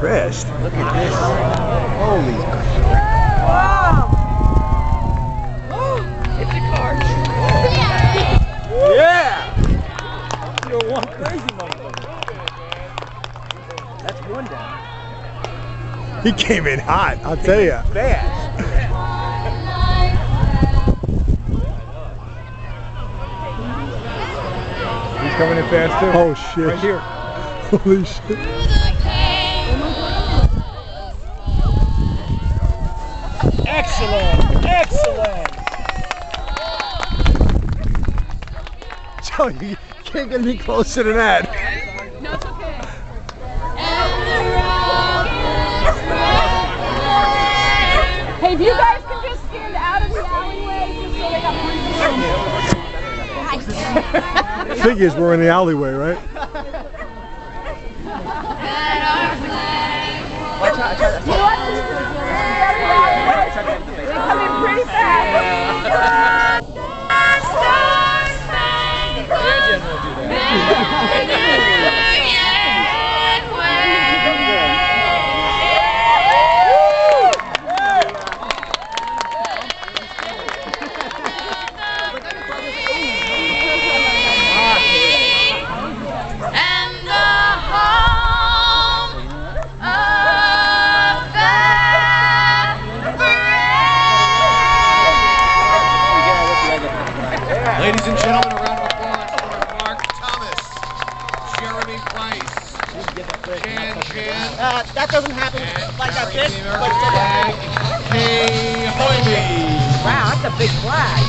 fast. Look at this. Holy crap. Wow. It's a car. Yeah! You're one crazy motherfucker. That's one down. He came in hot, I'll tell you. Fast. He's coming in fast too. Oh shit. Right here. Holy shit. Excellent. Excellent. Joe, you can't get any closer than that. No, it's okay. Hey, if you guys can just stand out of the alleyway just so they got more room. Figures we're in the alleyway, right? You know what? They come in pretty fast. Ladies and gentlemen, a round of applause for Mark Thomas, Jeremy Price, Jan, That doesn't happen like that, Barry bitch. Beamer, But it's okay. and Kay Hoyley. Wow, that's a big flag.